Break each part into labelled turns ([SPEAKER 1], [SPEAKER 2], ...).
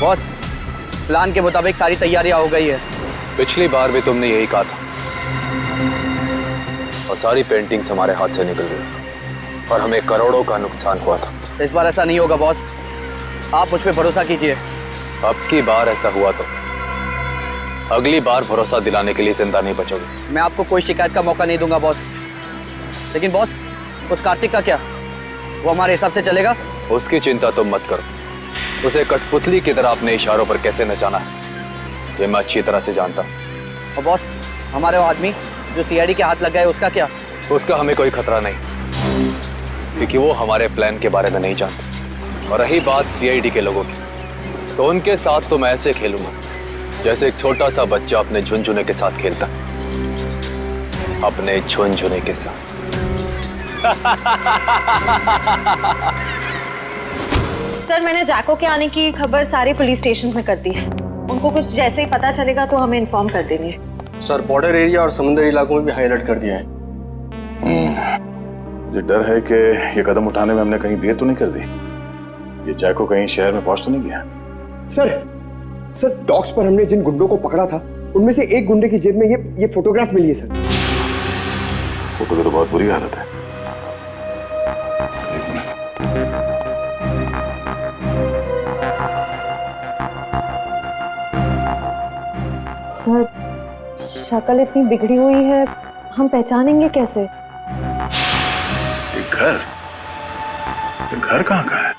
[SPEAKER 1] Boss, plan के मुताबिक सारी तैयारियां हो गई है।
[SPEAKER 2] पिछली बार भी तुमने यही कहा था और सारी पेंटिंग्स हमारे हाथ से निकल गई और हमें करोड़ों का नुकसान हुआ था।
[SPEAKER 1] इस बार ऐसा नहीं होगा बॉस, आप मुझ पे भरोसा कीजिए।
[SPEAKER 2] अब की बार ऐसा हुआ तो अगली बार भरोसा दिलाने के लिए जिंदा नहीं बचोगे।
[SPEAKER 1] मैं आपको कोई शिकायत का मौका नहीं दूंगा बॉस। लेकिन बॉस, उस कार्तिक का क्या? वो हमारे हिसाब से चलेगा?
[SPEAKER 2] उसकी चिंता तुम मत करो। उसे कठपुतली की तरह अपने इशारों पर कैसे नचाना है ये मैं अच्छी तरह से जानता हूं।
[SPEAKER 1] और बॉस, हमारे वो आदमी जो सीआईडी के हाथ लग गए, उसका क्या?
[SPEAKER 2] उसका हमें कोई खतरा नहीं, क्योंकि वो हमारे प्लान के बारे में नहीं जानते। और रही बात सीआईडी के लोगों की, तो उनके साथ तो मैं ऐसे खेलूंगा जैसे एक छोटा सा बच्चा अपने झुनझुने के साथ खेलता, अपने झुनझुने के साथ।
[SPEAKER 3] सर, मैंने जैको के आने की खबर सारे पुलिस स्टेशन में कर दी है। उनको कुछ जैसे ही पता चलेगा तो हमें इन्फॉर्म कर देंगे।
[SPEAKER 4] सर, बॉर्डर एरिया और समुद्री इलाकों में भी हाई अलर्ट कर दिया है।
[SPEAKER 5] मुझे डर है कि ये कदम उठाने में हमने कहीं देर तो नहीं कर दी। ये जैको कहीं शहर में पहुंच तो नहीं गया?
[SPEAKER 6] सर डॉक्स पर हमने जिन गुंडों को पकड़ा था उनमें से एक गुंडे की जेब में ये फोटोग्राफ मिली है सर।
[SPEAKER 5] फोटो की तो बहुत बुरी हालत है। एक मिनट।
[SPEAKER 3] सर, शक्ल इतनी बिगड़ी हुई है, हम पहचानेंगे कैसे?
[SPEAKER 5] ये घर कहाँ का है?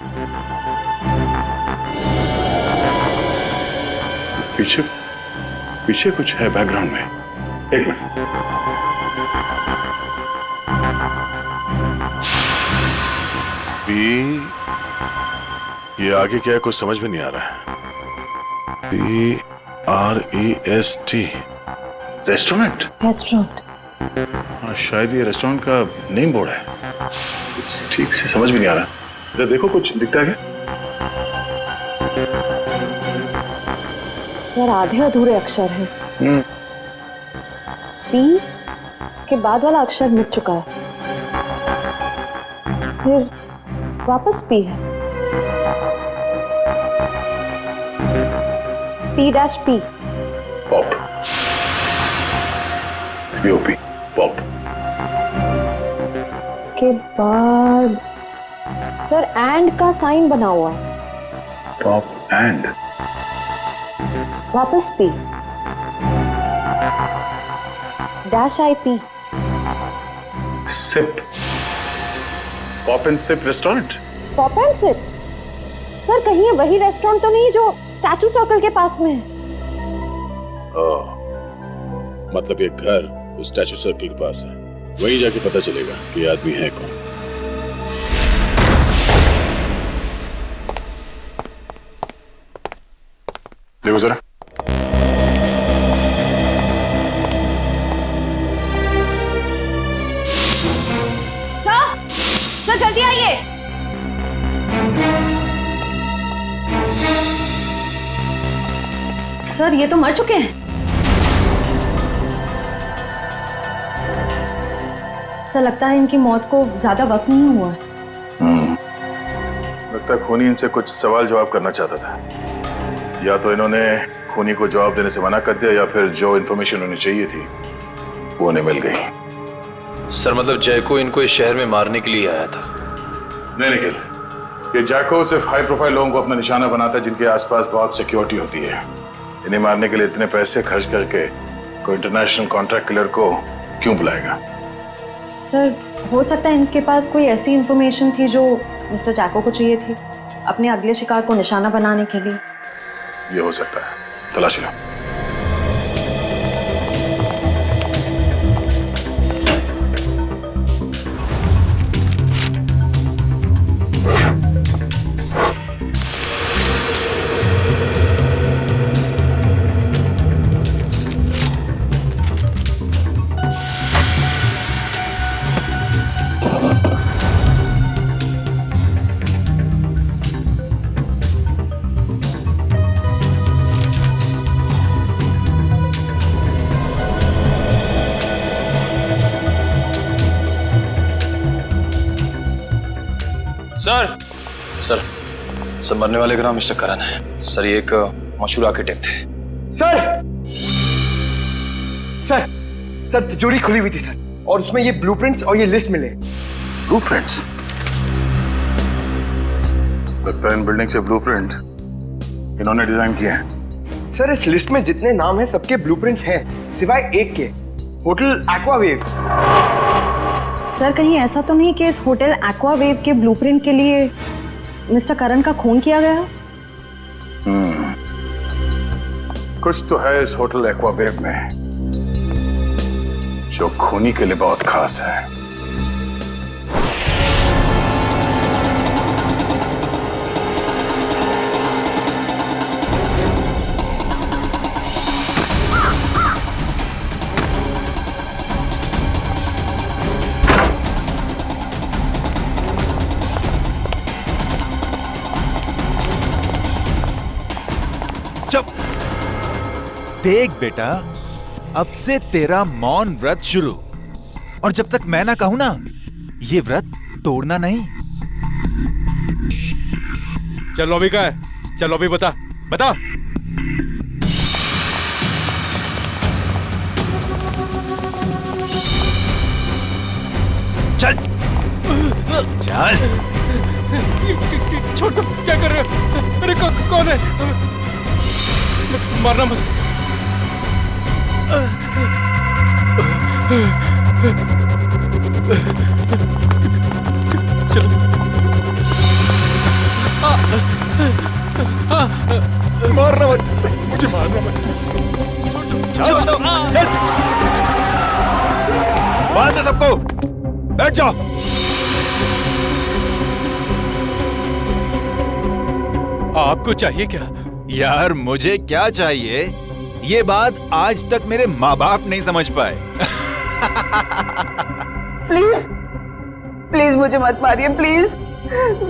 [SPEAKER 5] पीछे कुछ है बैकग्राउंड में। एक मिनट। ये आगे क्या है कुछ समझ में नहीं आ रहा है। PREST restaurant. हाँ, शायद ये रेस्टोरेंट का नेम बोर्ड है। ठीक से समझ में नहीं आ रहा। जरा देखो कुछ दिखता है क्या?
[SPEAKER 3] सर, आधे अधूरे अक्षर हैं। पी, उसके बाद वाला अक्षर मिट चुका है, फिर वापस पी है। P-P।
[SPEAKER 5] पॉप। POP pop.
[SPEAKER 3] उसके बाद सर एंड का साइन बना हुआ है।
[SPEAKER 5] Pop and.
[SPEAKER 3] वापस P. -IP।
[SPEAKER 5] Sip. Pop and sip restaurant.
[SPEAKER 3] Pop and sip. Sir, कहीं ये वही रेस्टोरेंट तो नहीं जो स्टैचू सर्कल के पास में है?
[SPEAKER 5] मतलब ये घर उस स्टैचू सर्कल के पास है। वहीं जाके पता चलेगा कि ये आदमी है कौन। देखो जरा।
[SPEAKER 3] सर जल्दी आइए। सर, ये तो मर चुके हैं। सर, लगता है इनकी मौत को ज्यादा वक्त नहीं हुआ है।
[SPEAKER 5] लगता है खूनी इनसे कुछ सवाल जवाब करना चाहता था। या तो इन्होंने खूनी को जवाब देने से मना कर दिया या फिर जो इन्फॉर्मेशन उन्हें चाहिए थी वो उन्हें मिल गई।
[SPEAKER 2] सर, मतलब जैको इनको इस शहर में मारने के लिए आया था?
[SPEAKER 5] नहीं निखिल, ये जैको सिर्फ हाई प्रोफाइल लोगों को अपना निशाना बनाता है जिनके आसपास बहुत सिक्योरिटी होती है। इन्हें मारने के लिए इतने पैसे खर्च करके कोई इंटरनेशनल कॉन्ट्रैक्ट किलर को क्यों बुलाएगा?
[SPEAKER 3] सर, हो सकता है इनके पास कोई ऐसी इंफॉर्मेशन थी जो मिस्टर जैको को चाहिए थी अपने अगले शिकार को निशाना बनाने के लिए।
[SPEAKER 5] ये हो सकता है, तलाशी लो।
[SPEAKER 2] सर, सब मरने वाले का नाम मिस्टर करण है सर। ये एक मशहूर आर्किटेक्ट थे।
[SPEAKER 6] सर सर सर तिजोरी खुली हुई थी सर, और उसमें ये ब्लूप्रिंट्स और ये लिस्ट मिले।
[SPEAKER 5] ब्लूप्रिंट्स? लगता है इन बिल्डिंग से ब्लूप्रिंट इन्होंने डिजाइन किए हैं।
[SPEAKER 6] सर इस लिस्ट में जितने नाम हैं सबके ब्लूप्रिंट्स हैं सिवाय एक के, होटल एक्वावेव।
[SPEAKER 3] सर कहीं ऐसा तो नहीं कि इस होटल एक्वावेव के ब्लूप्रिंट के लिए मिस्टर करण का खून किया गया?
[SPEAKER 5] कुछ तो है इस होटल एक्वावेव में जो खूनी के लिए बहुत खास है।
[SPEAKER 7] देख बेटा, अब से तेरा मौन व्रत शुरू, और जब तक मैं ना कहूं ना, ये व्रत तोड़ना नहीं।
[SPEAKER 8] चलो अभी का है, चलो अभी बता बता।
[SPEAKER 7] चल चल।
[SPEAKER 8] छोड़ दो, क्या कर रहे हो? अरे कौन है? मारना मत। चलो।
[SPEAKER 7] मारना मत, मुझे मारना मत। छोड़ दो, चल। बांध दो सबको, बैठ जाओ।
[SPEAKER 8] आपको चाहिए क्या?
[SPEAKER 7] यार मुझे क्या चाहिए, ये बात आज तक मेरे माँ बाप नहीं समझ पाए।
[SPEAKER 9] प्लीज प्लीज मुझे मत मारिए, प्लीज।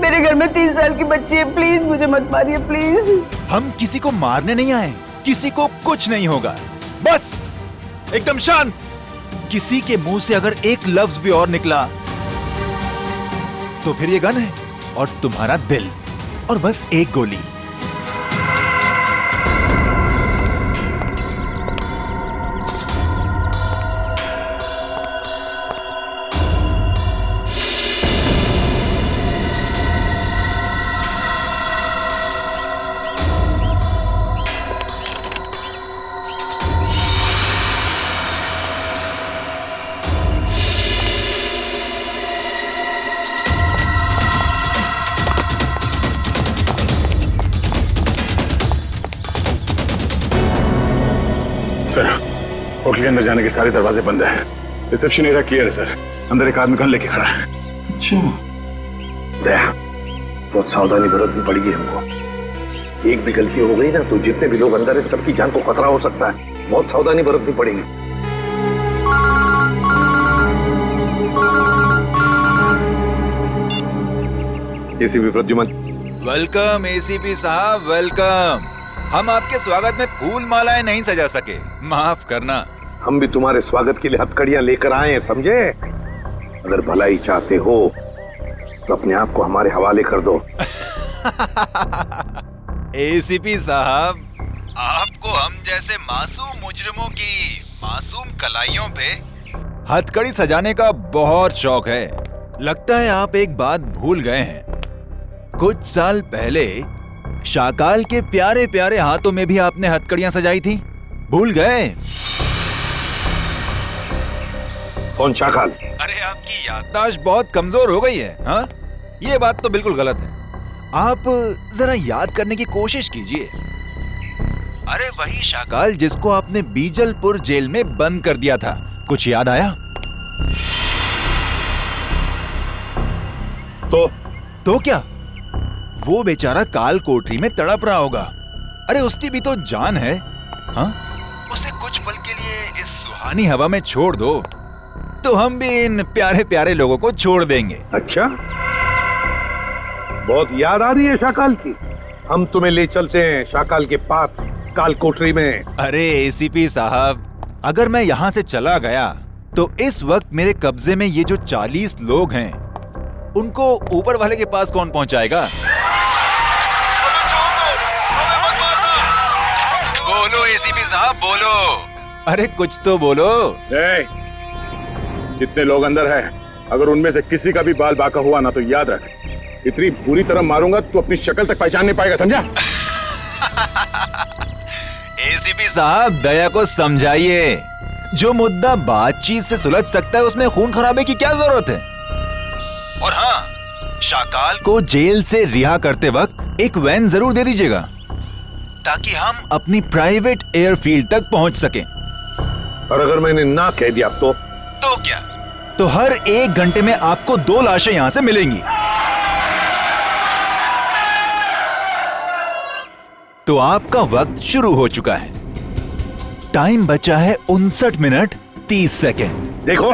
[SPEAKER 9] मेरे घर में 3 साल की बच्ची है, प्लीज मुझे मत मारिए, प्लीज।
[SPEAKER 7] हम किसी को मारने नहीं आए, किसी को कुछ नहीं होगा, बस एकदम शांत। किसी के मुंह से अगर एक लफ्ज भी और निकला तो फिर ये गन है और तुम्हारा दिल, और बस एक गोली।
[SPEAKER 5] सर होटल के अंदर जाने के सारे दरवाजे बंद हैं। रिसेप्शन एरिया क्लियर है सर। अंदर एक आदमी गन लेके खड़ा है।
[SPEAKER 10] दया, बहुत सावधानी बरतनी पड़ेगी हमको। एक भी गलती हो गई ना तो जितने भी लोग अंदर हैं सबकी जान को खतरा हो सकता है। बहुत सावधानी बरतनी पड़ेगी। एसीपी प्रद्युमन।
[SPEAKER 7] वेलकम एसीपी साहब, वेलकम। हम आपके स्वागत में फूल मालाएं नहीं सजा सके, माफ करना।
[SPEAKER 10] हम भी तुम्हारे स्वागत के लिए हथकड़ियां लेकर आए हैं, समझे? अगर भलाई चाहते हो तो अपने आप को हमारे हवाले कर दो।
[SPEAKER 7] एसीपी साहब, आपको हम जैसे मासूम मुजरिमों की मासूम कलाइयों पे हथकड़ी सजाने का बहुत शौक है। लगता है आप एक बात भूल गए हैं। कुछ साल पहले शाकाल के प्यारे प्यारे हाथों में भी आपने हथकड़ियां सजाई थी, भूल गए?
[SPEAKER 10] कौन शाकाल?
[SPEAKER 7] अरे आपकी याददाश्त बहुत कमजोर हो गई है। हाँ, ये बात तो बिल्कुल गलत है। आप जरा याद करने की कोशिश कीजिए। अरे वही शाकाल जिसको आपने बीजलपुर जेल में बंद कर दिया था, कुछ याद आया? तो क्या? वो बेचारा काल कोठरी में तड़प रहा होगा। अरे उसकी भी तो जान है। हाँ, उसे कुछ पल के लिए इस सुहानी हवा में छोड़ दो तो हम भी इन प्यारे प्यारे लोगों को छोड़ देंगे।
[SPEAKER 10] अच्छा, बहुत याद आ रही है शाकाल की। हम तुम्हें ले चलते हैं शाकाल के पास काल कोठरी में।
[SPEAKER 7] अरे एसीपी साहब, अगर मैं यहाँ से चला गया तो इस वक्त मेरे कब्जे में ये जो 40 लोग हैं उनको ऊपर वाले के पास कौन पहुंचाएगा? एसीपी साहब बोलो। अरे कुछ तो बोलो।
[SPEAKER 5] जितने लोग अंदर हैं, अगर उनमें से किसी का भी बाल बांका हुआ ना तो याद रख, इतनी बुरी तरह मारूंगा तो अपनी शक्ल तक पहचान नहीं पाएगा, समझा?
[SPEAKER 7] एसीपी साहब दया को समझाइए, जो मुद्दा बातचीत से सुलझ सकता है उसमें खून खराबे की क्या जरूरत है। और हाँ, शाकाल को जेल से रिहा करते वक्त एक वैन जरूर दे दीजिएगा ताकि हम अपनी प्राइवेट एयरफील्ड तक पहुंच सकें।
[SPEAKER 10] और अगर मैंने ना कह दिया तो
[SPEAKER 7] क्या? तो हर 1 घंटे में आपको 2 लाशें यहां से मिलेंगी। तो आपका वक्त शुरू हो चुका है। टाइम बचा है 59 मिनट 30 सेकेंड।
[SPEAKER 10] देखो,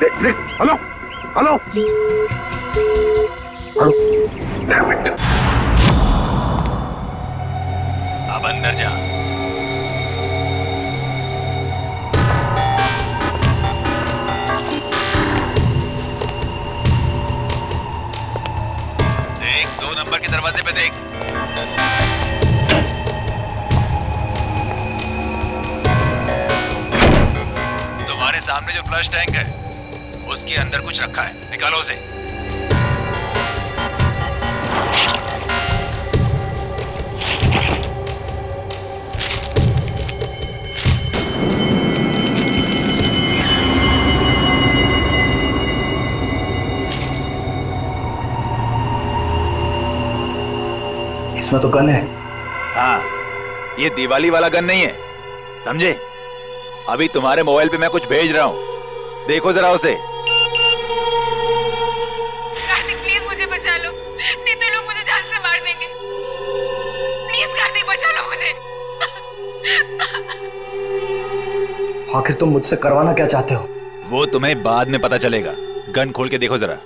[SPEAKER 10] देख, hello hello hello, damn it.
[SPEAKER 7] अब अंदर जा। देख, 2 नंबर के दरवाजे पे देख। तुम्हारे सामने जो फ्लश टैंक है उसके अंदर कुछ रखा है, निकालो उसे।
[SPEAKER 1] इसमें तो गन है।
[SPEAKER 7] हाँ, ये दिवाली वाला गन नहीं है, समझे? अभी तुम्हारे मोबाइल पे मैं कुछ भेज रहा हूँ, देखो जरा उसे।
[SPEAKER 9] कार्तिक प्लीज मुझे बचा लो, नहीं तो लोग मुझे जान से मार देंगे। प्लीज कार्तिक बचा लो मुझे।
[SPEAKER 1] आखिर तुम मुझसे करवाना क्या चाहते हो?
[SPEAKER 7] वो तुम्हें बाद में पता चलेगा। गन खोल के देखो जरा।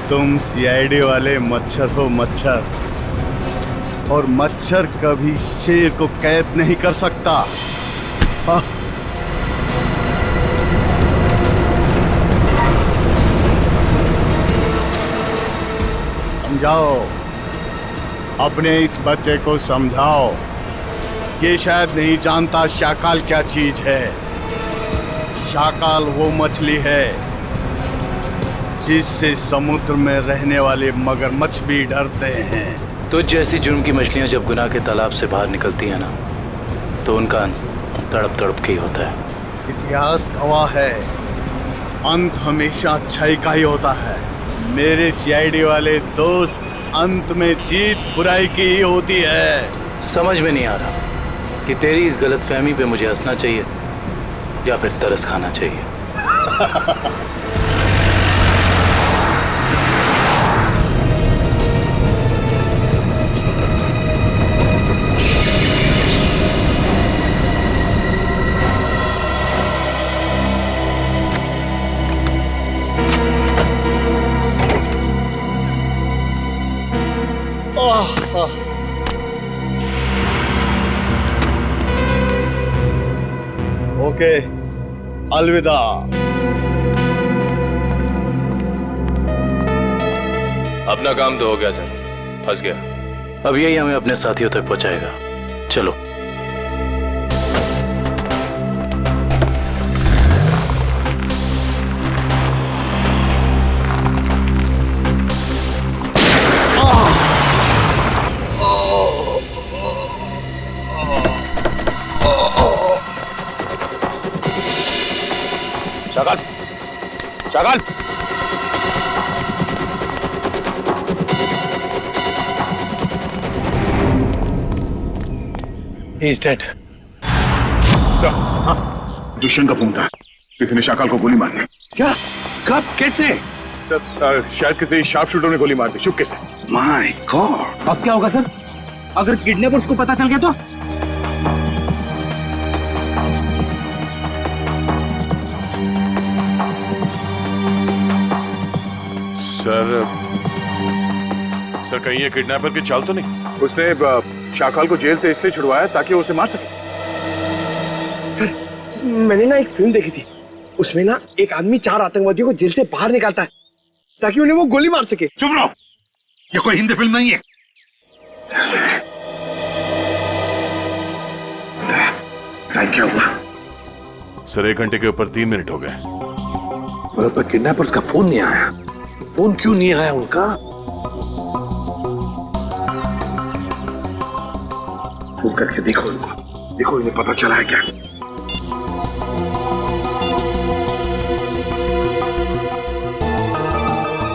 [SPEAKER 8] तुम सीआईडी वाले मच्छर हो मच्छर, और मच्छर कभी शेर को कैद नहीं कर सकता। समझाओ, अपने इस बच्चे को समझाओ। ये शायद नहीं जानता शाकाल क्या चीज है। शाकाल वो मछली है जिससे समुद्र में रहने वाले मगरमच्छ भी डरते हैं।
[SPEAKER 11] तो जैसी जुर्म की मछलियां जब गुनाह के तालाब से बाहर निकलती हैं ना, तो उनका अंत तड़प तड़प के ही होता है।
[SPEAKER 8] इतिहास गवाह है, अंत हमेशा अच्छाई का ही होता है। मेरे सीआईडी वाले दोस्त, अंत में जीत बुराई की ही होती है।
[SPEAKER 11] समझ में नहीं आ रहा कि तेरी इस गलतफहमी पे मुझे हंसना चाहिए या फिर तरस खाना चाहिए।
[SPEAKER 8] ओके, अलविदा।
[SPEAKER 11] अपना काम तो हो गया सर, फंस गया। अब यही हमें अपने साथियों तक पहुंचाएगा। चलो।
[SPEAKER 5] Shakaal, Shakaal,
[SPEAKER 11] He's dead.
[SPEAKER 5] दुष्यंत का फोन था, किसी ने शाकाल को गोली मार दी।
[SPEAKER 10] क्या? कब? कैसे?
[SPEAKER 5] शायद किसी शार्प शूटर ने गोली मार दी, चुपके से।
[SPEAKER 10] माय गॉड,
[SPEAKER 12] अब क्या होगा सर? अगर किडनैपर्स को पता चल गया तो?
[SPEAKER 5] सर कहीं ये किडनैपर की चाल तो नहीं? उसने शाकाल को जेल से इसलिए छुड़वाया ताकि वो उसे मार सके।
[SPEAKER 6] सर मैंने ना एक फिल्म देखी थी, उसमें ना एक आदमी 4 आतंकवादियों को जेल से बाहर निकालता है ताकि उन्हें वो गोली मार सके।
[SPEAKER 5] चुप रहो, ये कोई हिंदी फिल्म नहीं है।
[SPEAKER 10] क्या हुआ?
[SPEAKER 5] सर 1 घंटे के ऊपर 3 मिनट हो गए।
[SPEAKER 10] पर किडनैपर्स का फोन नहीं आया। फोन क्यों नहीं आया उनका? फोन करके देखो इनको, देखो इन्हें पता चला है क्या?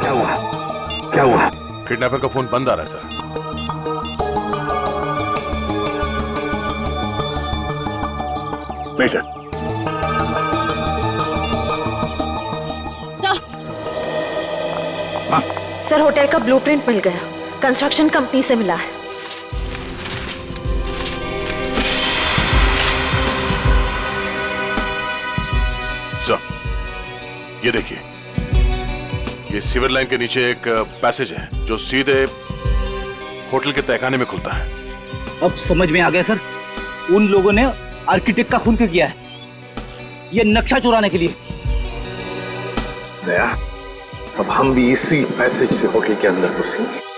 [SPEAKER 10] क्या हुआ? क्या हुआ?
[SPEAKER 5] किडनैपर का फोन बंद आ रहा है सर। नहीं सर।
[SPEAKER 3] सर होटल का ब्लूप्रिंट मिल गया, कंस्ट्रक्शन कंपनी से मिला है।
[SPEAKER 5] सर ये देखिए, ये सीवर लाइन के नीचे एक पैसेज है जो सीधे होटल के तहखाने में खुलता है।
[SPEAKER 12] अब समझ में आ गया सर, उन लोगों ने आर्किटेक्ट का खून क्यों किया है? ये नक्शा चुराने के लिए।
[SPEAKER 10] दया, अब हम भी इसी पैसेज से होटल के अंदर घुसेंगे।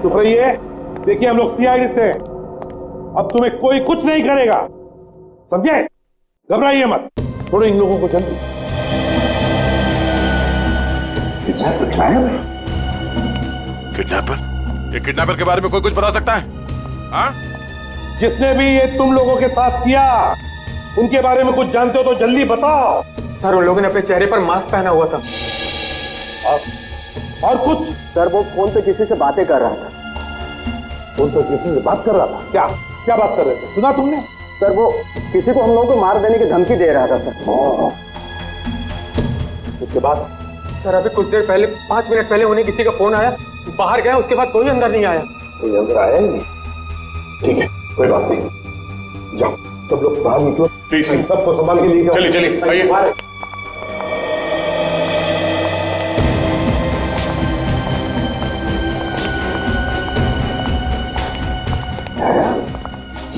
[SPEAKER 13] चुप रहिए। देखिए हम लोग सीआईडी से, अब तुम्हें कोई कुछ नहीं करेगा, समझे? घबराइए मत, छोड़ो इन लोगों को जल्दी।
[SPEAKER 5] किडनैपर? ये किडनैपर के बारे में कोई कुछ बता सकता है? हाँ?
[SPEAKER 13] जिसने भी ये तुम लोगों के साथ किया, उनके बारे में कुछ जानते हो तो जल्दी बताओ।
[SPEAKER 4] सर उन लोगों ने अपने चेहरे पर मास्क पहना हुआ था।
[SPEAKER 13] और कुछ?
[SPEAKER 6] सर वो फोन पे किसी से बातें कर रहा था।
[SPEAKER 13] फोन पे किसी से बात कर रहा था? क्या क्या बात कर रहे थे, सुना तुमने?
[SPEAKER 6] सर वो किसी को हम लोगों को मार देने की धमकी दे रहा था सर।
[SPEAKER 13] उसके बाद?
[SPEAKER 4] सर अभी कुछ देर पहले, 5 मिनट पहले उन्हें किसी का फोन आया, बाहर गया, उसके बाद कोई अंदर नहीं आया।
[SPEAKER 10] कोई अंदर आया ही नहीं? ठीक है, कोई बात नहीं, जाओ सब लोग बाहर निकलो।
[SPEAKER 5] ठीक है,
[SPEAKER 13] सबको संभाल के लिए जाओ।
[SPEAKER 5] चलिए चलिए आइए।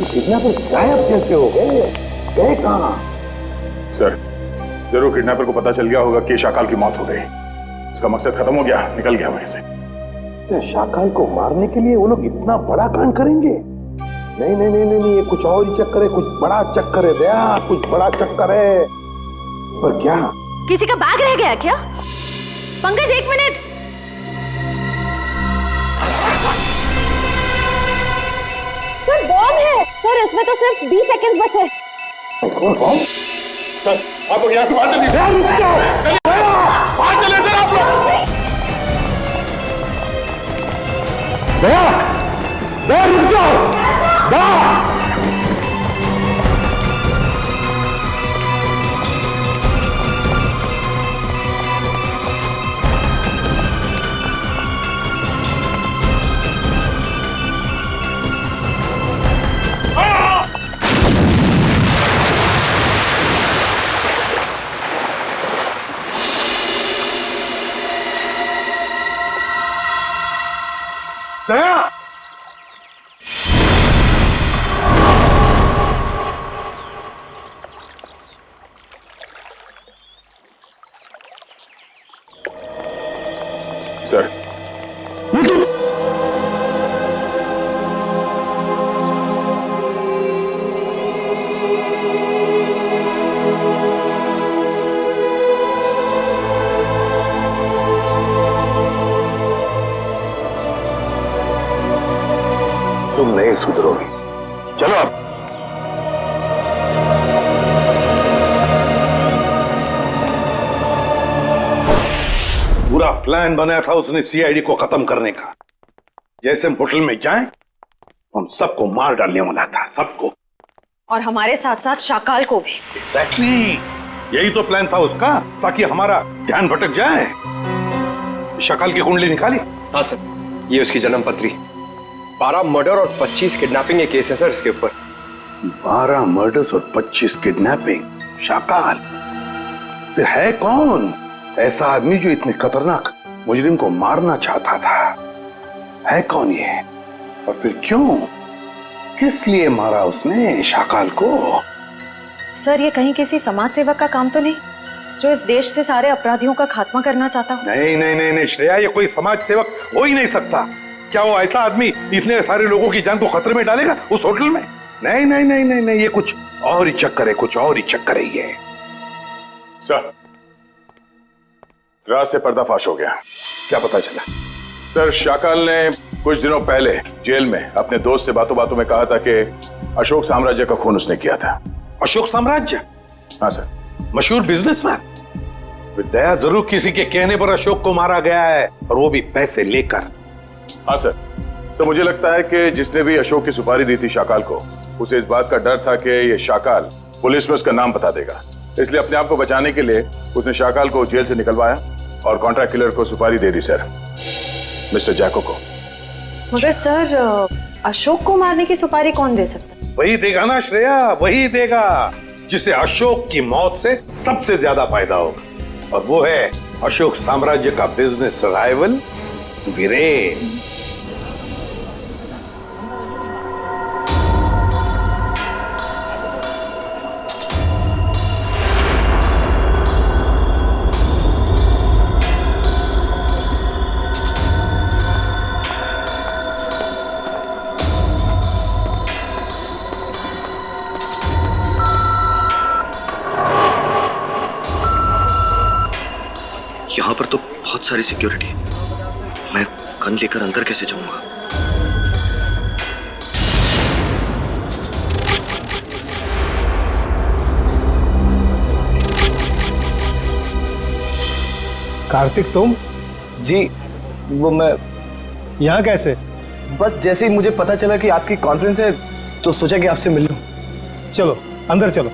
[SPEAKER 10] किडनैपर गायब कैसे हो गए? गए कहाँ?
[SPEAKER 5] सर जरूर किडनैपर को पता चल गया होगा कि शाकाल की मौत हो गई, उसका मकसद खत्म हो गया, निकल गया वहीं से।
[SPEAKER 10] शाकाल को मारने के लिए वो लोग इतना बड़ा कांड करेंगे? नहीं नहीं नहीं नहीं, ये कुछ और ही चक्कर है, कुछ बड़ा चक्कर है दया, कुछ बड़ा चक्कर है। पर क्या?
[SPEAKER 3] किसी का बैग रह गया क्या? पंकज 1 मिनट। सर बॉम्ब है सर, इसमें तो सिर्फ 20 सेकंड्स बचे।
[SPEAKER 10] कौन बॉम्ब?
[SPEAKER 13] सर आप लोग यहाँ से बाहर चलिए। बाहर चलिए सर आप लोग।
[SPEAKER 10] दया, दया रुक जाओ, दया।
[SPEAKER 13] दया,
[SPEAKER 10] तुम नहीं सुधरोगे। चलो अब। पूरा प्लान बनाया था उसने सीआईडी को खत्म करने का। जैसे हम होटल में जाएं, हम सबको मार डालने वाला था, सबको।
[SPEAKER 3] और हमारे साथ साथ शाकाल को भी।
[SPEAKER 10] एग्जैक्टली, यही तो प्लान था उसका, ताकि हमारा ध्यान भटक जाए। शाकाल की कुंडली निकाली?
[SPEAKER 6] हाँ सर, ये उसकी जन्म पत्री। 12 मर्डर और 25 किडनैपिंग के केस हैं सर इसके ऊपर।
[SPEAKER 10] 12 मर्डर्स और 25 किडनैपिंग। शाकाल फिर है कौन ऐसा आदमी जो इतने खतरनाक मुजरिम को मारना चाहता था? है कौन ये, और फिर क्यों, किस लिए मारा उसने शाकाल को?
[SPEAKER 3] सर, ये कहीं किसी समाज सेवक का काम तो नहीं जो इस देश से सारे अपराधियों का खात्मा करना चाहता हो?
[SPEAKER 10] नहीं नहीं नहीं नहीं श्रेया, ये कोई समाज सेवक हो ही नहीं सकता। क्या वो ऐसा आदमी इतने सारे लोगों की जान को खतरे में डालेगा उस होटल में? नहीं नहीं नहीं नहीं नहीं, ये कुछ और ही चक्कर है, कुछ और ही चक्कर है ये।
[SPEAKER 5] सर, रात से पर्दाफाश हो गया।
[SPEAKER 10] क्या पता चला?
[SPEAKER 5] सर, शाकाल ने कुछ दिनों पहले जेल में अपने दोस्त से बातों बातों में कहा था कि अशोक साम्राज्य का खून उसने किया था।
[SPEAKER 10] अशोक साम्राज्य?
[SPEAKER 5] हाँ सर।
[SPEAKER 10] मशहूर बिजनेसमैन। विद्या जरूर किसी के कहने पर अशोक को मारा गया है, और वो भी पैसे लेकर।
[SPEAKER 5] हाँ सर। सर, मुझे लगता है कि जिसने भी अशोक की सुपारी दी थी शाकाल को, उसे इस बात का डर था कि ये शाकाल पुलिस में उसका नाम बता देगा, इसलिए अपने आप को बचाने के लिए उसने शाकाल को जेल से निकलवाया और कॉन्ट्रैक्ट किलर को सुपारी दे दी सर, मिस्टर जैको को।
[SPEAKER 3] मगर सर, अशोक को मारने की सुपारी कौन दे सकता?
[SPEAKER 10] वही देगा ना श्रेया, वही देगा जिसे अशोक की मौत से सबसे ज्यादा फायदा होगा, और वो है अशोक साम्राज्य का बिजनेस राइवल वीरेन।
[SPEAKER 14] यहाँ पर तो बहुत सारी सिक्योरिटी है, मैं गन लेकर अंदर कैसे जाऊंगा?
[SPEAKER 6] कार्तिक, तुम?
[SPEAKER 1] जी, वो मैं
[SPEAKER 6] यहाँ कैसे?
[SPEAKER 1] बस जैसे ही मुझे पता चला कि आपकी कॉन्फ्रेंस है तो सोचा कि आपसे मिल लूं।
[SPEAKER 6] चलो अंदर चलो।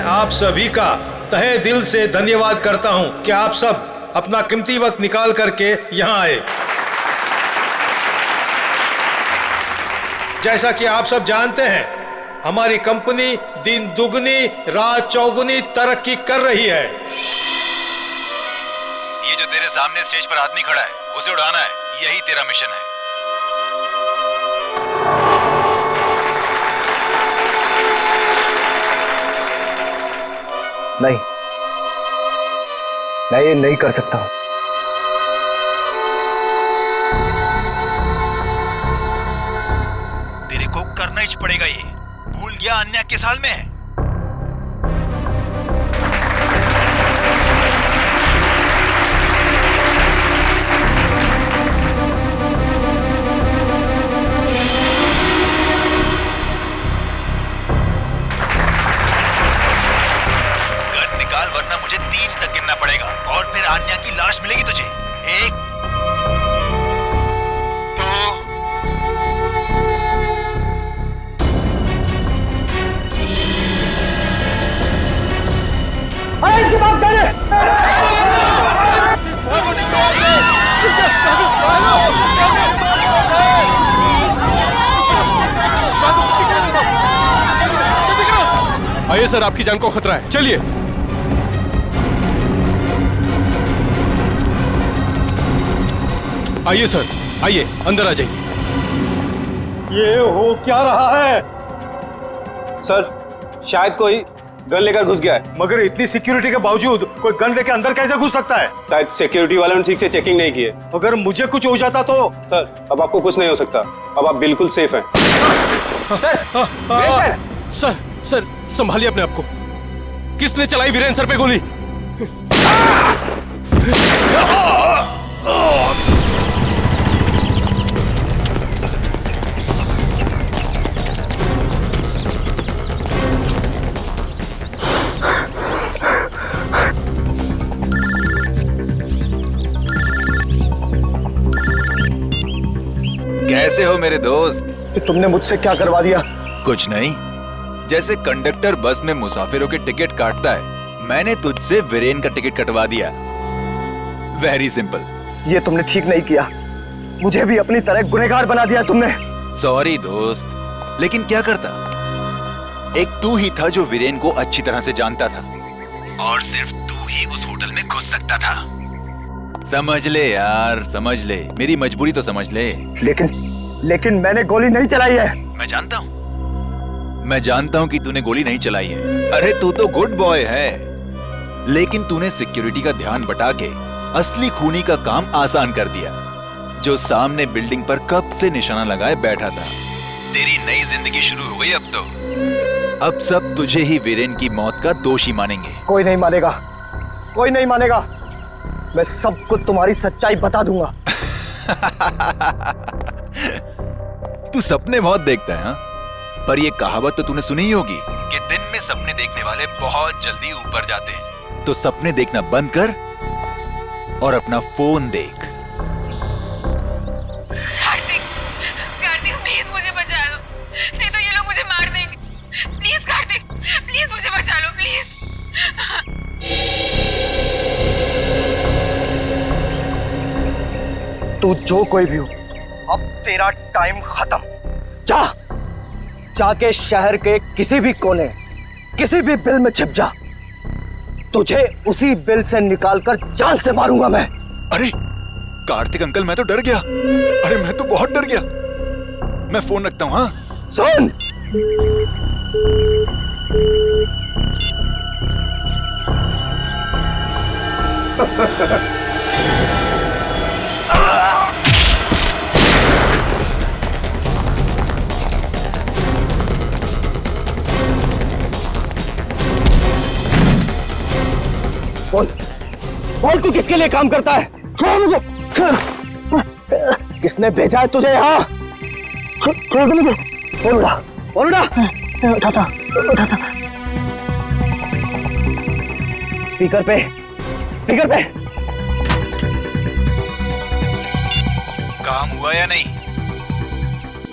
[SPEAKER 15] आप सभी का तहे दिल से धन्यवाद करता हूं कि आप सब अपना कीमती वक्त निकाल करके यहां आए। जैसा कि आप सब जानते हैं, हमारी कंपनी दिन दुगनी रात चौगुनी तरक्की कर रही है।
[SPEAKER 7] ये जो तेरे सामने स्टेज पर आदमी खड़ा है, उसे उड़ाना है, यही तेरा मिशन है।
[SPEAKER 1] नहीं, मैं ये नहीं कर सकता हूं।
[SPEAKER 7] तेरे को करना ही पड़ेगा, ये भूल गया अन्य के साल में है। वरना मुझे 3 तक गिनना पड़ेगा और फिर आन्या की लाश मिलेगी तुझे। 1 2
[SPEAKER 6] अरे इसके पास गाड़ी है।
[SPEAKER 4] आइए सर, आपकी जान को खतरा है, चलिए। आइए सर, आइए अंदर आ जाइए।
[SPEAKER 6] ये हो क्या रहा है?
[SPEAKER 16] सर, शायद कोई गन लेकर घुस गया है।
[SPEAKER 15] मगर इतनी सिक्योरिटी के बावजूद कोई गन लेकर अंदर कैसे घुस सकता है?
[SPEAKER 16] शायद सिक्योरिटी वालों ने ठीक से चेकिंग नहीं की है।
[SPEAKER 15] अगर मुझे कुछ हो जाता तो?
[SPEAKER 16] सर अब आपको कुछ नहीं हो सकता, अब आप बिल्कुल सेफ हैं।
[SPEAKER 17] सर संभालिए अपने आप को। किसने चलाई वीरेन सर पे गोली?
[SPEAKER 7] कैसे हो मेरे दोस्त?
[SPEAKER 6] तुमने मुझसे क्या करवा दिया?
[SPEAKER 7] कुछ नहीं, जैसे कंडक्टर बस में मुसाफिरों के टिकट काटता है, मैंने तुझसे वीरेन का टिकट कटवा दिया। Very simple.
[SPEAKER 6] ये तुमने ठीक नहीं किया, मुझे भी अपनी तरह गुनहगार बना दिया तुमने।
[SPEAKER 7] सॉरी दोस्त, लेकिन क्या करता, एक तू ही था जो वीरेन को अच्छी तरह से जानता था और सिर्फ तू ही उस होटल में घुस सकता था। समझ ले यार, समझ ले, मेरी मजबूरी तो समझ ले।
[SPEAKER 6] लेकिन मैंने गोली नहीं चलाई है।
[SPEAKER 7] मैं जानता हूं कि तूने गोली नहीं चलाई है। अरे तू तो गुड बॉय है, लेकिन तूने सिक्योरिटी का ध्यान बटा के असली खूनी का काम आसान कर दिया, जो सामने बिल्डिंग पर कब से निशाना लगाए बैठा था। तेरी नई जिंदगी शुरू हो गई अब तो। अब सब तुझे ही वीरेन की मौत का दोषी मानेंगे।
[SPEAKER 6] कोई नहीं मानेगा, कोई नहीं मानेगा। मैं सबको तुम्हारी सच्चाई बता दूंगा।
[SPEAKER 7] तू सपने बहुत देखता है, हाँ? पर ये कहावत तो तूने सुनी ही होगी कि दिन में सपने देखने वाले बहुत जल्दी ऊपर जाते हैं। तो सपने देखना बंद कर और अपना फोन देख।
[SPEAKER 18] कार्तिक प्लीज मुझे बचा लो, नहीं तो ये लोग मुझे मार देंगे। प्लीज कार्तिक, प्लीज मुझे बचा लो, प्लीज।
[SPEAKER 6] तू जो कोई भी हो, अब तेरा टाइम खत्म। जाके शहर के किसी भी कोने, किसी भी बिल में छिप जा। तुझे उसी बिल से निकालकर जान से मारूंगा मैं।
[SPEAKER 7] अरे कार्तिक अंकल, मैं तो डर गया। अरे मैं तो बहुत डर गया। मैं फोन रखता हूँ। हाँ
[SPEAKER 6] सुन, बोल तू किसके लिए काम करता है? मुझे किसने भेजा है तुझे यहाँ? छोड़ दे मुझे। फोन उठा। उठाता। स्पीकर पे।
[SPEAKER 7] काम हुआ या नहीं?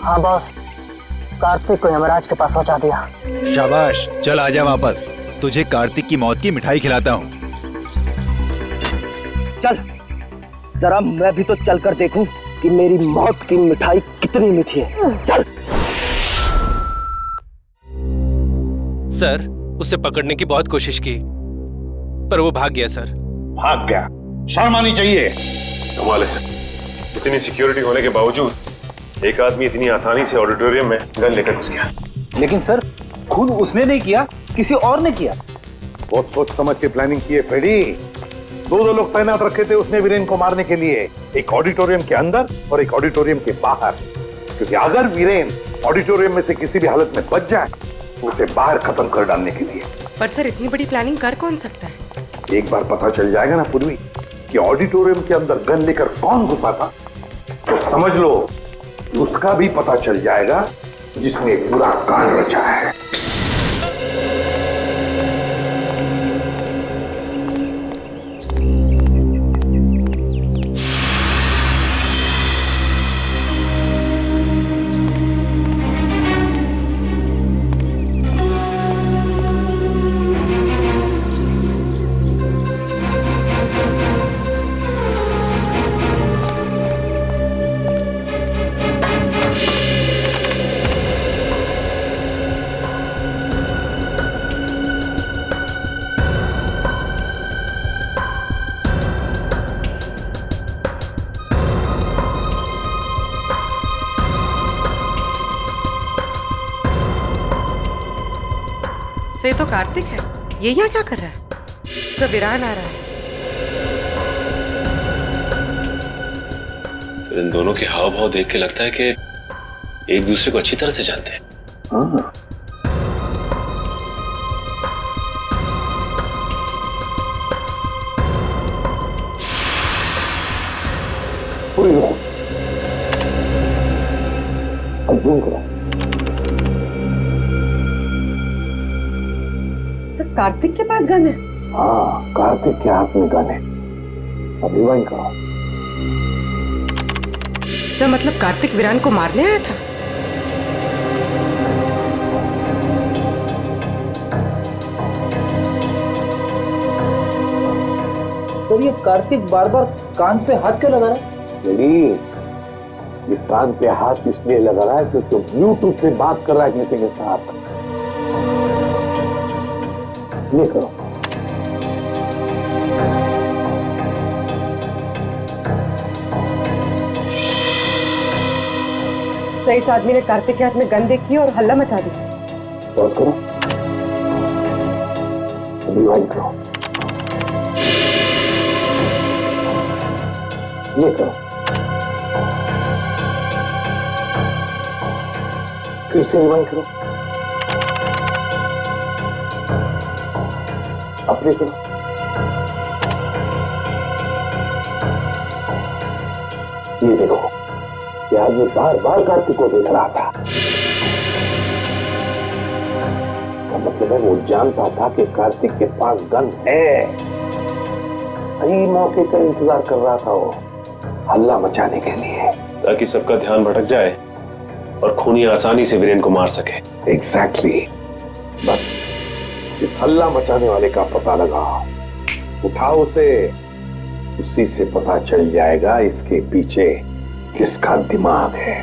[SPEAKER 19] हाँ बॉस, कार्तिक को यमराज के पास पहुंचा दिया।
[SPEAKER 7] शाबाश, चल आजा वापस। तुझे कार्तिक की मौत की मिठाई खिलाता हूँ।
[SPEAKER 6] चल, जरा मैं भी तो चल कर देखूं कि मेरी मौत की मिठाई कितनी मीठी है। चल।
[SPEAKER 17] सर, उसे पकड़ने की बहुत कोशिश की, पर वो भाग गया सर।
[SPEAKER 13] भाग गया? शर्म आनी चाहिए। कमाल है सर, इतनी सिक्योरिटी होने के बावजूद एक आदमी इतनी आसानी से ऑडिटोरियम में गन लेकर घुस गया।
[SPEAKER 12] लेकिन सर, खून उसने नहीं किया, किसी और ने किया।
[SPEAKER 10] बहुत सोच समझ के प्लानिंग की है फ्रेडी। दो लोग तैनात रखे थे उसने वीरेन को मारने के लिए, एक ऑडिटोरियम के अंदर और एक ऑडिटोरियम के बाहर। क्योंकि अगर वीरेन ऑडिटोरियम में से किसी भी हालत में बच जाए तो उसे बाहर खत्म कर डालने के लिए।
[SPEAKER 18] पर सर, इतनी बड़ी प्लानिंग कर कौन सकता है?
[SPEAKER 10] एक बार पता चल जाएगा ना पूर्वी कि ऑडिटोरियम के अंदर गन लेकर कौन घुसा था, तो समझ लो उसका भी पता चल जाएगा जिसने पूरा कांड रचा है।
[SPEAKER 20] सर ये तो कार्तिक है, ये यहाँ क्या कर रहा है? सब विरान आ रहा है।
[SPEAKER 11] तो इन दोनों के हाव भाव देख के लगता है कि एक दूसरे को अच्छी तरह से जानते हैं।
[SPEAKER 10] हाँ।
[SPEAKER 20] सर कार्तिक के पास गन है?
[SPEAKER 10] हाँ, कार्तिक के हाथ में गन है। अब रिवाइंड करो।
[SPEAKER 20] सर मतलब कार्तिक वीरान को मारने आया था?
[SPEAKER 12] सर ये कार्तिक बार बार कान पे हाथ क्यों लगा रहा है?
[SPEAKER 10] नहीं, ये कान पे हाथ इसलिए लगा रहा है क्योंकि ब्लूटूथ पे बात कर रहा है किसी के साथ। ये करो।
[SPEAKER 20] सर इस आदमी ने कार्तिक के हाथ में गन देखी और हल्ला मचा दिया।
[SPEAKER 10] पॉज करो, रिवाइंड करो। ये करो, फिर से रिवाइंड करो, अपने करो। ये देखो, ये आदमी बार बार कार्तिक को देख रहा था। इसका मतलब है वो जानता था कि कार्तिक के पास गन है। सही मौके का इंतजार कर रहा था वो, हल्ला मचाने के लिए,
[SPEAKER 11] ताकि सबका ध्यान भटक जाए और खूनी आसानी से वीरेन को मार सके।
[SPEAKER 10] एग्जैक्टली। बस इस हल्ला मचाने वाले का पता लगाओ, उठाओ उसे, उसी से पता चल जाएगा इसके पीछे किसका दिमाग है।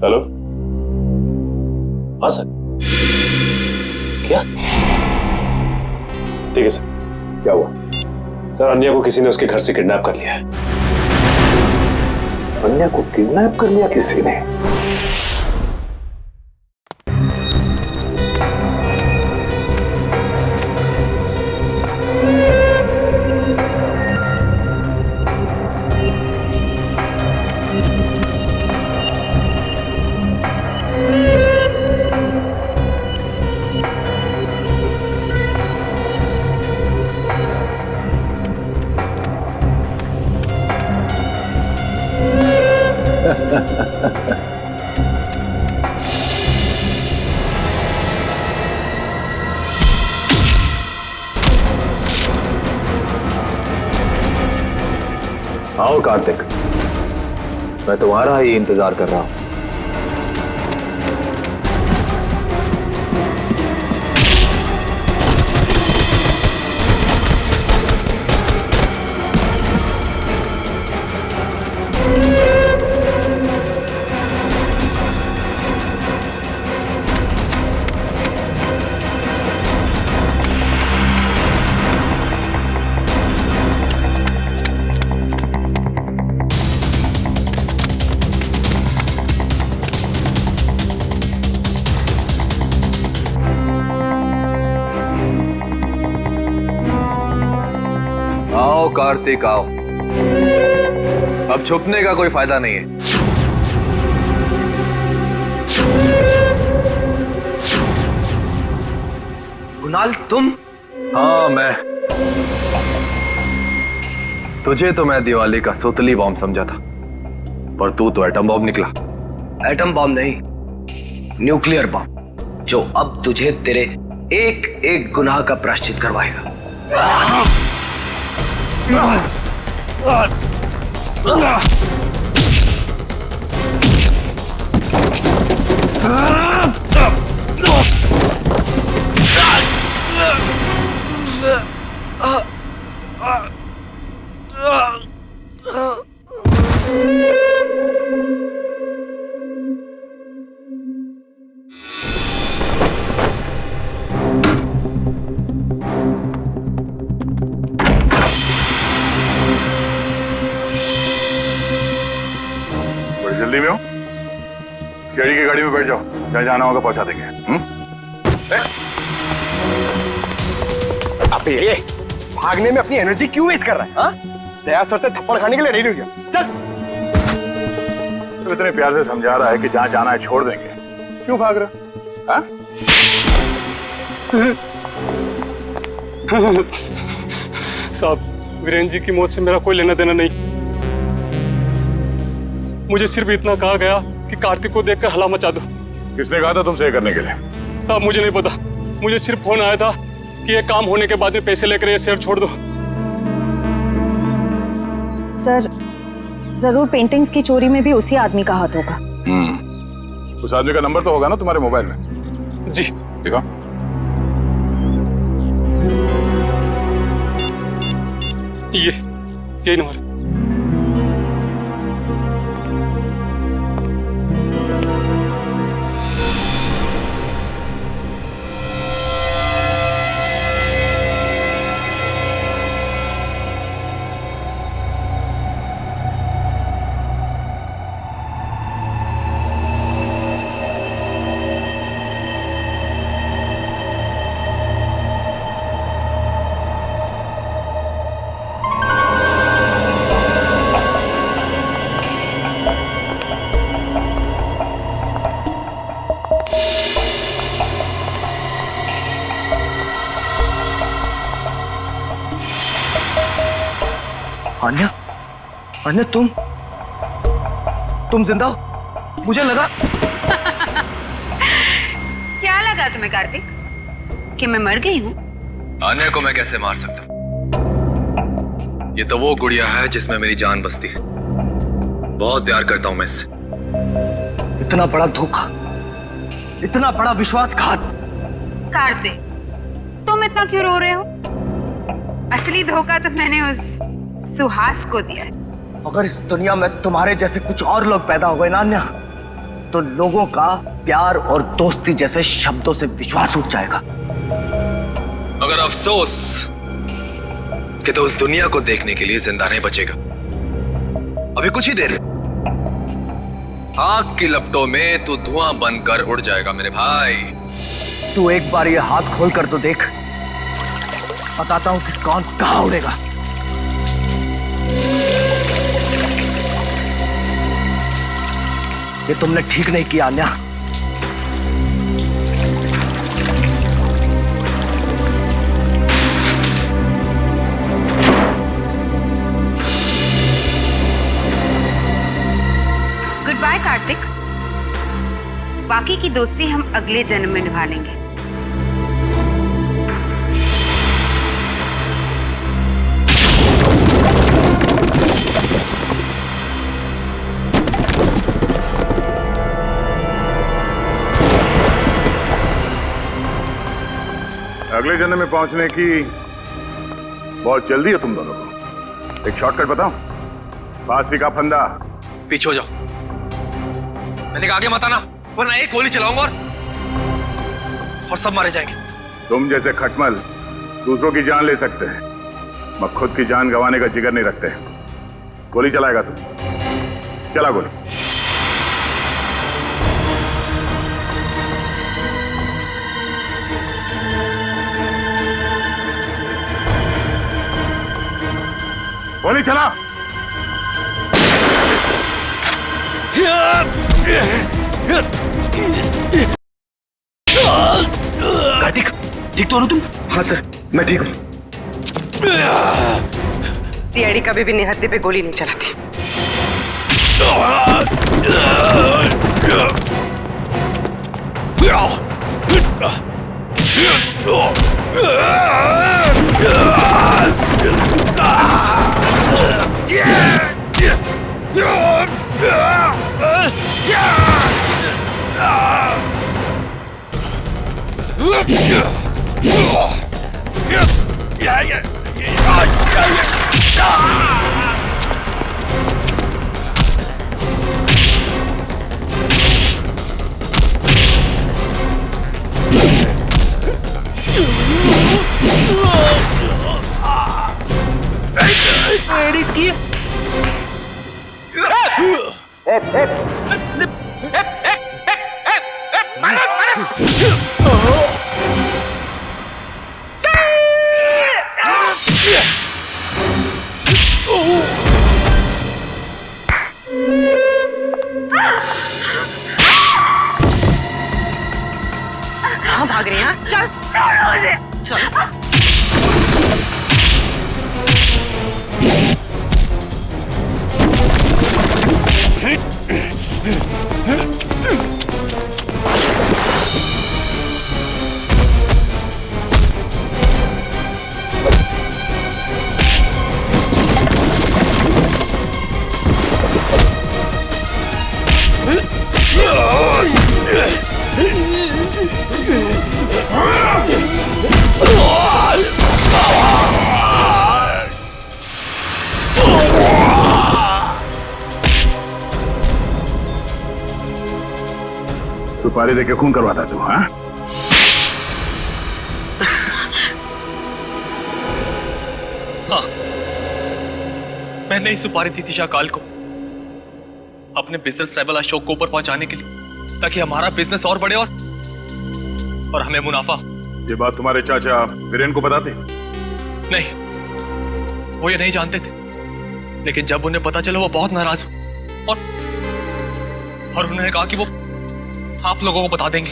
[SPEAKER 11] हेलो, हाँ सर। क्या? ठीक है सर।
[SPEAKER 10] क्या हुआ?
[SPEAKER 11] सर अन्या को किसी ने उसके घर से किडनैप कर लिया है।
[SPEAKER 10] अन्या को किडनैप कर लिया किसी ने?
[SPEAKER 2] आओ कार्तिक, मैं तुम्हारा ही इंतजार कर रहा हूं। आओ कार्तिक आओ, अब छुपने का कोई फायदा नहीं है।
[SPEAKER 14] कुणाल तुम?
[SPEAKER 2] हाँ मैं। तुझे तो मैं दिवाली का सुतली बॉम्ब समझा था, पर तू तो एटम बॉम्ब निकला।
[SPEAKER 14] एटम बॉम्ब नहीं, न्यूक्लियर बॉम्ब, जो अब तुझे तेरे एक एक गुनाह का प्रायश्चित करवाएगा।
[SPEAKER 5] जल्दी में हो? सीआईडी की गाड़ी में बैठ जाओ, जहाँ जाना होगा पहुंचा देंगे।
[SPEAKER 6] अबे ये भागने में अपनी एनर्जी क्यों वेस्ट कर रहा है? हाँ? दया सर से थप्पड़ खाने के लिए रेडी हो गया। चल।
[SPEAKER 5] तो इतने प्यार से समझा रहा है कि जहाँ जाना है छोड़ देंगे, क्यों भाग रहा? हाँ?
[SPEAKER 4] साहब, वीरेंद्र जी की मौत से मेरा कोई लेना देना नहीं। मुझे सिर्फ इतना कहा गया कि कार्तिक को देखकर हल्ला मचा दो।
[SPEAKER 5] किसने कहा था तुमसे ये करने के लिए?
[SPEAKER 4] साहब मुझे नहीं पता, मुझे सिर्फ फोन आया था कि ये काम होने के बाद में पैसे लेकर ये शहर छोड़ दो।
[SPEAKER 3] सर, जरूर पेंटिंग्स की चोरी में भी उसी आदमी का हाथ होगा।
[SPEAKER 5] उस आदमी का नंबर तो होगा ना तुम्हारे मोबाइल में?
[SPEAKER 4] जी।
[SPEAKER 5] देखो।
[SPEAKER 4] यही नंबर।
[SPEAKER 14] अन्या, अन्या तुम जिंदा हो? मुझे लगा।
[SPEAKER 18] क्या लगा तुम्हें कार्तिक कि मैं मर गई हूँ?
[SPEAKER 2] अन्या को मैं कैसे मार सकता हूँ? ये तो वो गुड़िया है जिसमें मेरी जान बसती है। बहुत प्यार करता हूं मैं इससे।
[SPEAKER 14] इतना बड़ा धोखा, इतना बड़ा विश्वासघात।
[SPEAKER 18] कार्तिक, तुम इतना क्यों रो रहे हो? असली धोखा तो मैंने उस सुहास को दिया है।
[SPEAKER 14] अगर इस दुनिया में तुम्हारे जैसे कुछ और लोग पैदा हो गए ना अन्या, तो लोगों का प्यार और दोस्ती जैसे शब्दों से विश्वास उठ जाएगा।
[SPEAKER 2] मगर अफसोस कि तो उस दुनिया को देखने के लिए जिंदा नहीं बचेगा। अभी कुछ ही देर, आग की लपटों में तू धुआं बनकर उड़ जाएगा मेरे भाई।
[SPEAKER 14] तू एक बार ये हाथ खोल कर तो देख, बताता हूं कि कौन कहां उड़ेगा। ये तुमने ठीक नहीं किया अन्या।
[SPEAKER 18] गुड बाय कार्तिक, बाकी की दोस्ती हम अगले जन्म में निभा लेंगे।
[SPEAKER 5] अगले जन्म में पहुंचने की बहुत जल्दी है तुम दोनों को। एक शॉर्टकट बताऊं? फांसी का फंदा।
[SPEAKER 2] पीछे हो जाओ, मैंने कहा आगे मत आना, वरना एक गोली चलाऊंगा और सब मारे जाएंगे।
[SPEAKER 5] तुम जैसे खटमल दूसरों की जान ले सकते हैं, मगर खुद की जान गंवाने का जिगर नहीं रखते। गोली चलाएगा तुम? चला गोली। गोली चला।
[SPEAKER 14] कार्तिक, ठीक तो हो ना तुम? हाँ सर, मैं ठीक हूँ।
[SPEAKER 20] सीआईडी कभी भी निहत्थे पे गोली नहीं चलाती। कहाँ भाग रही हैं? चल चल।
[SPEAKER 5] सुपारी देके खून करवाता तू? हाँ,
[SPEAKER 21] हाँ, मैंने ही सुपारी दी थी शाकाल को अपने बिजनेस राइवल अशोक को ऊपर पहुंचाने के लिए, ताकि हमारा बिजनेस और बढ़े और हमें मुनाफा।
[SPEAKER 5] ये बात तुम्हारे चाचा वीरेन को बताते?
[SPEAKER 21] नहीं, वो ये नहीं जानते थे, लेकिन जब उन्हें पता चला वो बहुत नाराज हुए और उन्होंने कहा कि वो आप लोगों को बता देंगे।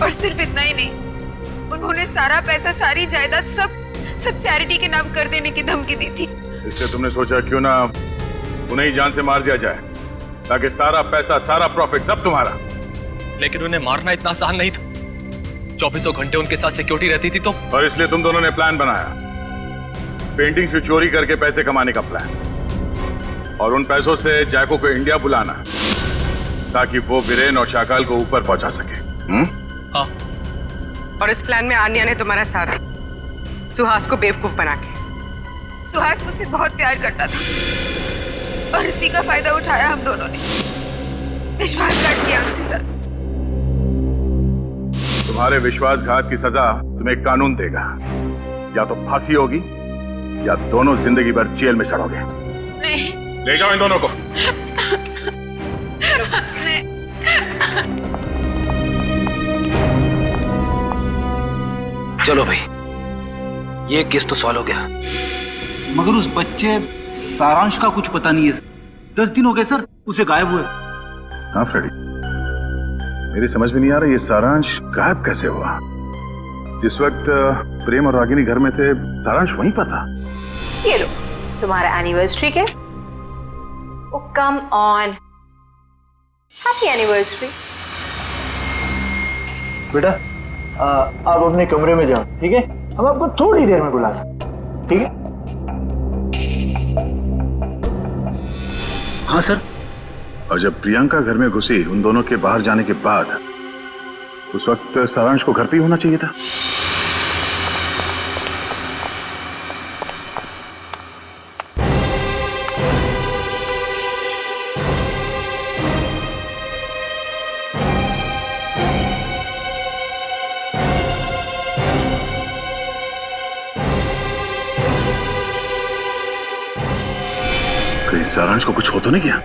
[SPEAKER 18] और सिर्फ इतना ही नहीं, उन्होंने सारा पैसा, सारी जायदाद सब चैरिटी के नाम कर देने की धमकी दी थी।
[SPEAKER 5] इससे तुमने सोचा क्यों ना उन्हें ही जान से मार दिया जाए, ताकि सारा पैसा, सारा प्रॉफिट सब तुम्हारा।
[SPEAKER 21] लेकिन उन्हें मारना इतना आसान नहीं था। 2400 घंटे उनके साथ सिक्योरिटी रहती थी तो।
[SPEAKER 5] और इसलिए तुम दोनों ने प्लान बनाया, पेंटिंग से चोरी करके पैसे कमाने का प्लान, और उन पैसों से जैको को इंडिया बुलाना ताकि वो वीरेन और शाकाल को ऊपर पहुंचा सके।
[SPEAKER 21] हाँ।
[SPEAKER 20] और इस प्लान में आन्या ने तुम्हारा साथ दिया, सुहास को बेवकूफ बना के।
[SPEAKER 18] सुहास मुझसे बहुत प्यार करता था और इसी का फायदा उठाया हम दोनों ने, विश्वासघात किया उसके साथ।
[SPEAKER 5] तुम्हारे विश्वासघात की सजा तुम्हें कानून देगा, या तो फांसी होगी या दोनों जिंदगी भर जेल में सड़ोगे।
[SPEAKER 18] नहीं।
[SPEAKER 5] ले जाओ इन दोनों को।
[SPEAKER 14] चलो भाई, ये केस तो सॉल्व हो गया।
[SPEAKER 12] मगर उस बच्चे सारांश का कुछ पता नहीं है। 10 दिन हो गए सर उसे गायब हुए।
[SPEAKER 5] हाँ फ्रेडी, मेरी समझ में नहीं आ रहा ये सारांश गायब कैसे हुआ। जिस वक्त प्रेम और रागिनी घर में थे, सारांश वहीं पर था।
[SPEAKER 22] ये लो तुम्हारा एनिवर्सरी के। ओ कम ऑन, हैप्पी एनिवर्सरी।
[SPEAKER 23] बेटा आप अपने कमरे में जाओ, ठीक है? हम आपको थोड़ी देर में बुला सकते, ठीक है?
[SPEAKER 12] हाँ सर।
[SPEAKER 5] और जब प्रियंका घर में घुसी उन दोनों के बाहर जाने के बाद, उस वक्त सारांश को घर पे ही होना चाहिए था। कहीं सारांश को कुछ हो तो नहीं गया?